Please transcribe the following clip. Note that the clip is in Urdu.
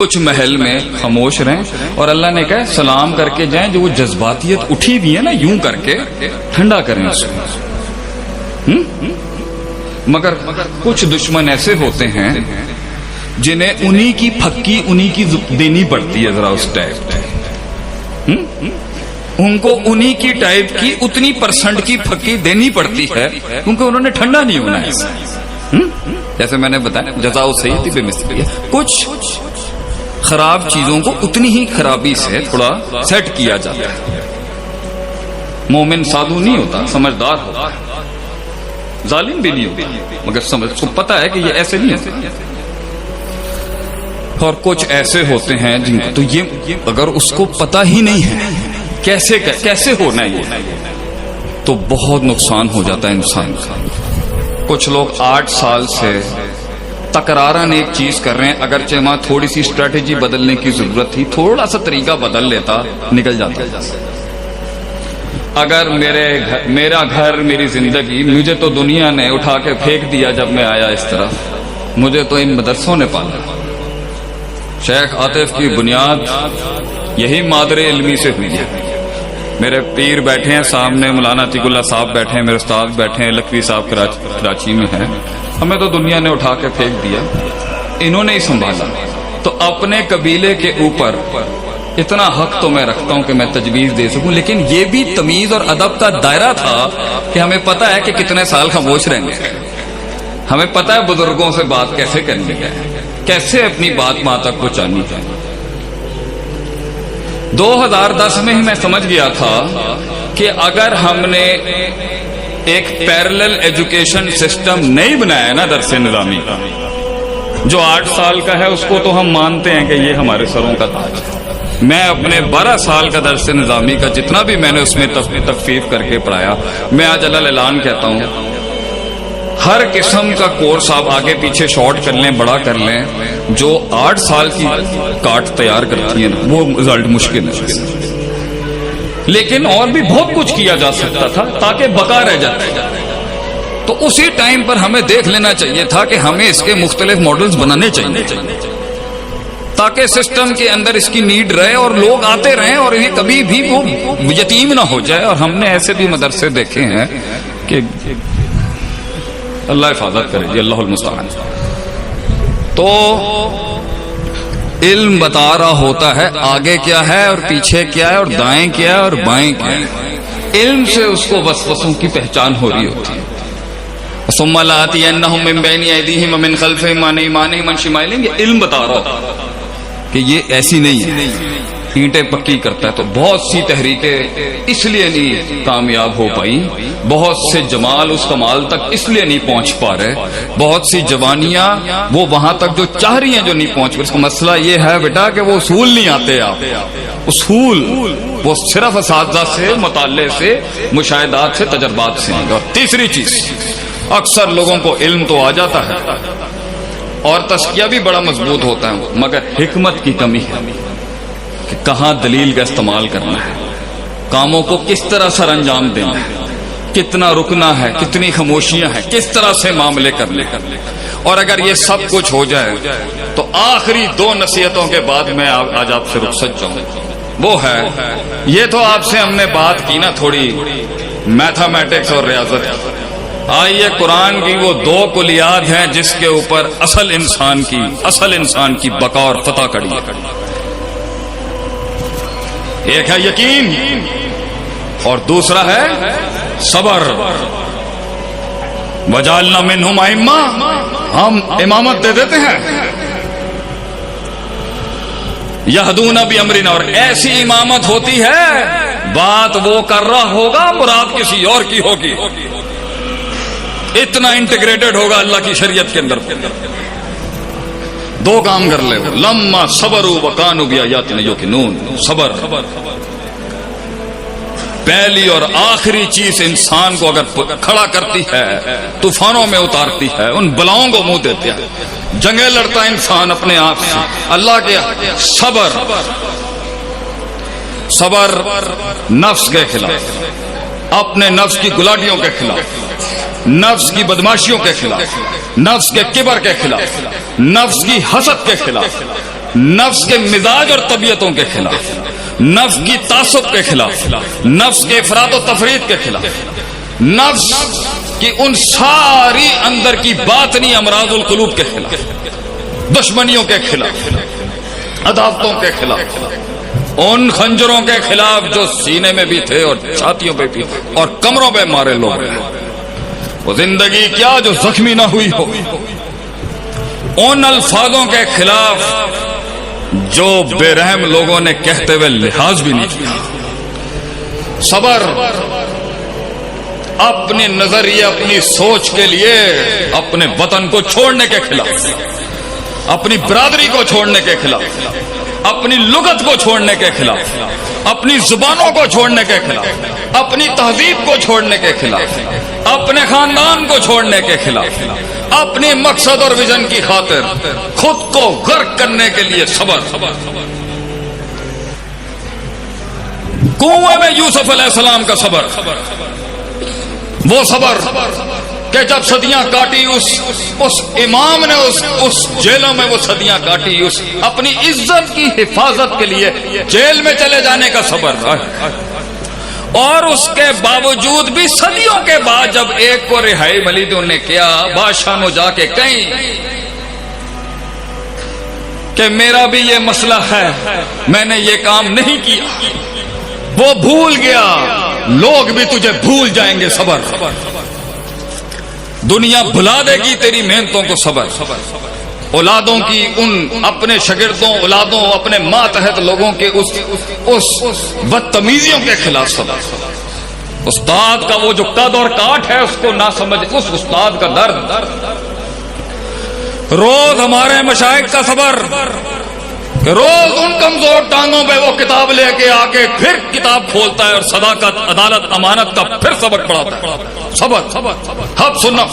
کچھ محل میں خاموش رہیں اور اللہ نے کہا سلام کر کے جائیں، جو وہ جذباتیت اٹھی ہوئی ہے نا یوں کر کے ٹھنڈا کریں اس کو۔ مگر کچھ دشمن ایسے ہوتے ہیں جنہیں انہی کی پھکی انہی کی دینی پڑتی ہے، ذرا اس ٹائپ ان کو انہی کی ٹائپ کی اتنی پرسنٹ کی پھکی دینی پڑتی ہے کیونکہ انہوں نے ٹھنڈا نہیں ہونا ہے۔ جیسے میں نے بتایا جزاء سیئۃ بمثلہا، کچھ خراب چیزوں کو اتنی ہی خرابی سے تھوڑا سیٹ کیا جاتا ہے۔ مومن سادھو نہیں ہوتا، سمجھدار ہوتا ہے، ظالم بھی نہیں ہوتا، مگر سمجھ کو پتا ہے کہ یہ ایسے نہیں ہوتا۔ اور کچھ ایسے ہوتے ہیں جن کو تو یہ اگر اس کو پتا ہی نہیں ہے کیسے ہونا ہے یہ، تو بہت نقصان ہو جاتا ہے انسان کا۔ کچھ لوگ 8 سال سے تکرارن ایک چیز کر رہے ہیں، اگرچہ وہاں تھوڑی سی اسٹریٹجی بدلنے کی ضرورت تھی، تھوڑا سا طریقہ بدل لیتا نکل جاتا۔ اگر میرا گھر میری زندگی، مجھے تو دنیا نے اٹھا کے پھینک دیا جب میں آیا اس طرف، مجھے تو ان مدرسوں نے پالا۔ شیخ عاطف کی بنیاد یہی مادر علمی سے ہوئی ہے۔ میرے پیر بیٹھے ہیں سامنے، مولانا عتیق اللہ صاحب بیٹھے ہیں، میرے استاد بیٹھے ہیں، لکھوی صاحب کراچی میں ہیں۔ ہمیں تو دنیا نے اٹھا کے پھینک دیا، انہوں نے ہی سنبھالا۔ تو اپنے قبیلے کے اوپر اتنا حق تو میں رکھتا ہوں کہ میں تجویز دے سکوں، لیکن یہ بھی تمیز اور ادب کا دائرہ تھا کہ ہمیں پتا ہے کہ کتنے سال خاموش رہیں گے، ہمیں پتا ہے بزرگوں سے بات کیسے کرنی ہے، کیسے اپنی بات ماں تک پہنچانی ہے۔ 2010 میں ہی میں سمجھ گیا تھا کہ اگر ہم نے ایک پیرلل ایجوکیشن سسٹم نہیں بنایا نا درس نظامی کا، جو 8 سال کا ہے اس کو تو ہم مانتے ہیں کہ یہ ہمارے سروں کا تاج ہے۔ میں اپنے 12 سال کا درس نظامی کا جتنا بھی میں نے اس میں تخفیف کر کے پڑھایا، میں آج اعلان کہتا ہوں ہر قسم کا کورس آپ آگے پیچھے شارٹ کر لیں، بڑا کر لیں، جو 8 سال کی کاٹ تیار کرتی ہیں وہ رزلٹ مشکل ہے۔ لیکن اور بھی بہت کچھ کیا جا سکتا تھا تاکہ بقا رہ جاتا۔ تو اسی ٹائم پر ہمیں دیکھ لینا چاہیے تھا کہ ہمیں اس کے مختلف ماڈلز بنانے چاہیے تاکہ سسٹم کے اندر اس کی نیڈ رہے اور لوگ آتے رہیں اور انہیں کبھی بھی وہ یتیم نہ ہو جائے۔ اور ہم نے ایسے بھی مدرسے دیکھے ہیں کہ اللہ حفاظت کرے جی، اللہ المستعان۔ تو علم بتا رہا ہوتا ہے آگے کیا ہے اور پیچھے کیا ہے اور دائیں کیا ہے اور بائیں کیا ہے۔ علم سے اس کو وسوسوں کی پہچان ہو رہی ہوتی ہے۔ ثم لآتینہم من بین ایدیہم ومن خلفہم وعن ایمانہم وعن شمائلہم، یہ علم بتا رہا ہوتا ہے کہ یہ ایسی نہیں ہے، اینٹیں پکی کرتا ہے۔ تو بہت سی تحریکیں اس لیے نہیں کامیاب ہو پائی، بہت سے جمال اس کمال تک اس لیے نہیں پہنچ پا رہے، بہت سی جوانیاں وہ وہاں تک جو چاہ رہی ہیں جو نہیں پہنچ پا۔ اس کا مسئلہ یہ ہے بیٹا کہ وہ اصول نہیں آتے، آپ اصول وہ صرف اساتذہ سے، مطالعے سے، مشاہدات سے، تجربات سے۔ اور تیسری چیز، اکثر لوگوں کو علم تو آ جاتا ہے اور تزکیہ بھی بڑا مضبوط ہوتا ہے، مگر حکمت کی کمی ہے کہ کہاں دلیل کا استعمال کرنا ہے، کاموں کو کس طرح سر انجام دینا ہے، کتنا رکنا ہے، کتنی خاموشیاں ہیں، کس طرح سے معاملے کرنے۔ اور اگر یہ سب کچھ ہو جائے تو آخری 2 نصیحتوں کے بعد میں آج آپ سے رخصت جاؤں، وہ ہے یہ تو آپ سے ہم نے بات کی نا تھوڑی میتھمیٹکس اور ریاضت۔ آئیے قرآن کی وہ 2 کلیات ہیں جس کے اوپر اصل انسان کی بقا اور فتح کڑی ہے۔ ایک ہے یقین اور دوسرا ہے صبر۔ وجعلنا منہم ائمہ، ہم امامت دے دیتے ہیں، یہدون بامرنا، اور ایسی امامت ہوتی ہے بات وہ کر رہا ہوگا مراد کسی اور کی ہوگی، اتنا انٹیگریٹڈ ہوگا اللہ کی شریعت کے اندر۔ 2 کام کر لے، لما صبروا وکانوا بآیاتنا یوقنون۔ صبر پہلی اور آخری چیز انسان کو اگر کھڑا کرتی ہے، طوفانوں میں اتارتی ہے، ان بلاؤں کو منہ دیتے ہیں، جنگیں لڑتا ہے انسان اپنے آپ سے اللہ کے۔ صبر نفس کے خلاف، اپنے نفس کی گلاٹیوں کے خلاف، نفس کی بدماشیوں کے خلاف، نفس کے کبر کے خلاف، نفس کی حسد کے خلاف، نفس کے مزاج اور طبیعتوں کے خلاف، نفس کی تعصب کے خلاف، نفس کے افراط و تفرید کے خلاف، نفس کی ان ساری اندر کی باطنی امراض القلوب کے خلاف، دشمنیوں کے خلاف، عداوتوں کے خلاف، ان خنجروں کے خلاف جو سینے میں بھی تھے اور چھاتیوں پہ بھی اور کمروں پہ مارے لوگ، وہ زندگی کیا جو زخمی نہ ہوئی ہو، ان الفاظوں کے خلاف جو بے رحم لوگوں نے کہتے ہوئے لحاظ بھی نہیں کیا۔ صبر اپنے نظریے، اپنی سوچ کے لیے اپنے وطن کو چھوڑنے کے خلاف، اپنی برادری کو چھوڑنے کے خلاف، اپنی لغت کو چھوڑنے کے خلاف، اپنی زبانوں کو چھوڑنے کے خلاف، اپنی تہذیب کو چھوڑنے کے خلاف، اپنے خاندان کو چھوڑنے کے خلاف، اپنے مقصد اور ویژن کی خاطر خود کو غرق کرنے کے لیے صبر۔ کنویں میں یوسف علیہ السلام کا صبر، وہ صبر کہ جب صدیاں کاٹی اس امام نے اس جیلوں میں وہ صدیاں کاٹی، اس اپنی عزت کی حفاظت کے لیے جیل میں چلے جانے کا صبر، اور اس کے باوجود بھی صدیوں کے بعد جب ایک کو رہائی ملی تو انہوں نے کیا، بادشاہ نے جا کے کہیں کہ میرا بھی یہ مسئلہ ہے، میں نے یہ کام نہیں کیا، وہ بھول گیا، لوگ بھی تجھے بھول جائیں گے، صبر، دنیا بھلا دے گی تیری محنتوں کو، صبر، اولادوں کی ان اپنے شاگردوں، اولادوں، اپنے ماتحت لوگوں کے اس بدتمیزیوں کے خلاف صبر، استاد کا وہ جو قد اور کاٹ ہے اس کو نہ سمجھ، اس استاد کا درد، روز ہمارے مشائخ کا صبر کہ روز ان کمزور ٹانگوں پہ وہ کتاب لے کے آ کے پھر کتاب کھولتا ہے اور صداقت، عدالت، امانت کا پھر سبق پڑھاتا ہے، صبر، حب سننا،